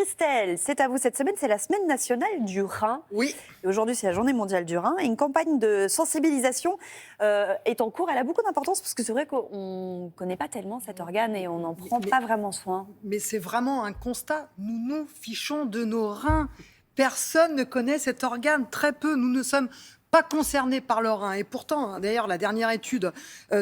Christelle, c'est à vous cette semaine, c'est la semaine nationale du rein. Oui. Et aujourd'hui, c'est la journée mondiale du rein. Et une campagne de sensibilisation est en cours. Elle a beaucoup d'importance parce que c'est vrai qu'on ne connaît pas tellement cet organe et on n'en prend pas vraiment soin. Mais c'est vraiment un constat. Nous nous fichons de nos reins. Personne ne connaît cet organe, très peu. Nous ne sommes pas concernés par le rein. Et pourtant, d'ailleurs, la dernière étude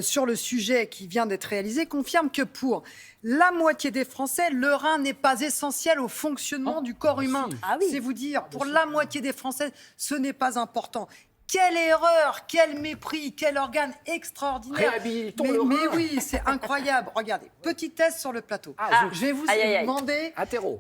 sur le sujet qui vient d'être réalisée confirme que pour la moitié des Français, le rein n'est pas essentiel au fonctionnement du corps humain. Ah oui. C'est vous dire, pour la moitié des Français, ce n'est pas important. Quelle erreur, quel mépris, quel organe extraordinaire. Réhabilitons le rein. Mais oui, c'est incroyable. Regardez, petit test sur le plateau. Je vais vous demander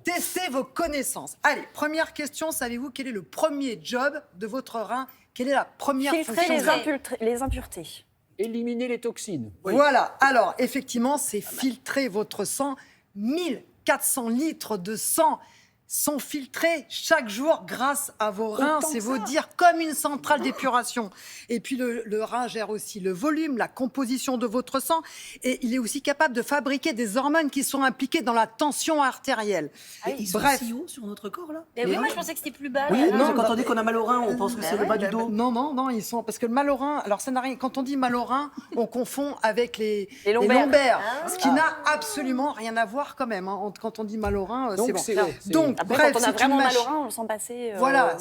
tester vos connaissances. Allez, première question, savez-vous quel est le premier job de votre rein? Quelle est la première fonction? Filtrer les impuretés. Éliminer les toxines. Voilà, alors effectivement, c'est filtrer votre sang. 1400 litres de sang sont filtrés chaque jour grâce à vos reins. C'est vous dire comme une centrale d'épuration. Et puis le rein gère aussi le volume, la composition de votre sang. Et il est aussi capable de fabriquer des hormones qui sont impliquées dans la tension artérielle. Ils sont si hauts sur notre corps, là? Mais oui, moi je pensais que c'était plus bas. Oui, là. non, quand on dit qu'on a mal au rein, on pense que c'est le bas du dos. Non, ils sont... Parce que le mal au rein, alors ça n'a rien... Quand on dit mal au rein, on confond avec les lombaires. Ce qui n'a absolument rien à voir quand même. Hein. Quand on dit mal au rein, c'est bon. Donc, après, bref, quand on a c'est vraiment une mal au rein, on le sent passer. Voilà,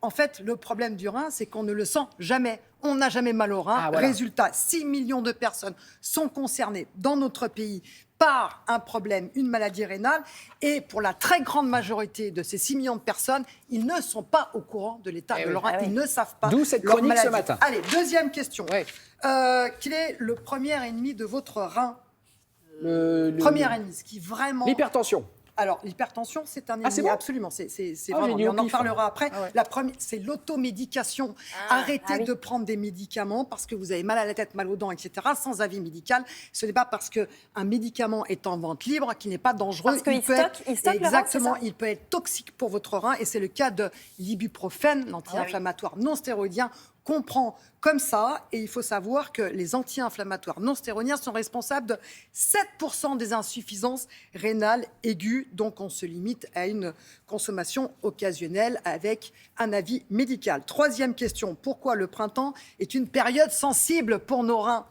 en fait, le problème du rein, c'est qu'on ne le sent jamais. On n'a jamais mal au rein. Résultat, 6 millions de personnes sont concernées dans notre pays par un problème, une maladie rénale. Et pour la très grande majorité de ces 6 millions de personnes, ils ne sont pas au courant de l'état de leur rein. Ils ne savent pas. D'où cette leur chronique maladie. ce matin. Allez, deuxième question. Quel est le premier ennemi de votre rein? Premier ennemi, ce qui vraiment... L'hypertension. Alors, l'hypertension, c'est un ennemi, c'est bon absolument. C'est vraiment, on en parlera après. La première, c'est l'automédication. Arrêtez de prendre des médicaments parce que vous avez mal à la tête, mal aux dents, etc., sans avis médical. Ce n'est pas parce qu'un médicament est en vente libre qu'il n'est pas dangereux. Parce qu'il stocke exactement, le rein, il peut être toxique pour votre rein. Et c'est le cas de l'ibuprofène, l'anti-inflammatoire non stéroïdien, qu'on prend comme ça, et il faut savoir que les anti-inflammatoires non stéroïdiens sont responsables de 7% des insuffisances rénales aiguës, donc on se limite à une consommation occasionnelle avec un avis médical. Troisième question, pourquoi le printemps est une période sensible pour nos reins?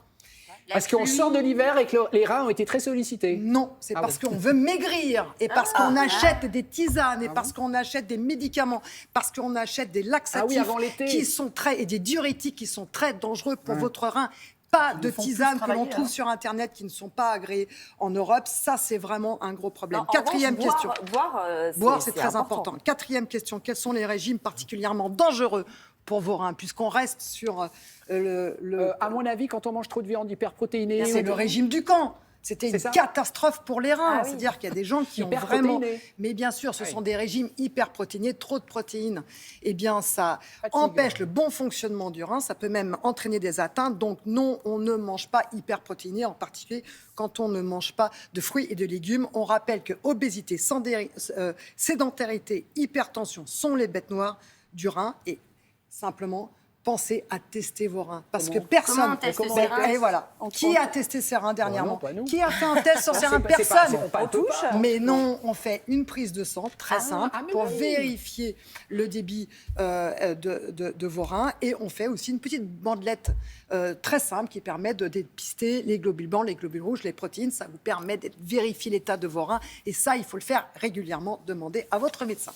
Parce qu'on sort de l'hiver et que les reins ont été très sollicités. Non, c'est parce qu'on veut maigrir et parce qu'on achète des tisanes et parce qu'on achète des médicaments, parce qu'on achète des laxatifs qui sont et des diurétiques qui sont très dangereux pour votre rein. Pas de tisanes que l'on trouve sur Internet qui ne sont pas agréées en Europe. Ça, c'est vraiment un gros problème. Quatrième question. Boire, c'est très important. Quatrième question. Quels sont les régimes particulièrement dangereux pour vos reins, puisqu'on reste sur à mon avis, quand on mange trop de viande hyperprotéinée... C'est le régime du camp. C'était une catastrophe pour les reins. C'est-à-dire qu'il y a des gens qui ont vraiment... Mais bien sûr, ce sont des régimes hyperprotéinés, trop de protéines. Eh bien, ça empêche le bon fonctionnement du rein. Ça peut même entraîner des atteintes. Donc non, on ne mange pas hyperprotéiné, en particulier quand on ne mange pas de fruits et de légumes. On rappelle que obésité, sédentarité, hypertension sont les bêtes noires du rein. Et simplement, pensez à tester vos reins. Parce que personne... Comment on teste ses reins? Et voilà. Qui a testé ses reins dernièrement? Qui a fait un test sur ses reins? Personne. Mais non, on fait une prise de sang très simple pour vérifier le débit de vos reins. Et on fait aussi une petite bandelette très simple qui permet de dépister les globules blancs, les globules rouges, les protéines. Ça vous permet de vérifier l'état de vos reins. Et ça, il faut le faire régulièrement. Demandez à votre médecin.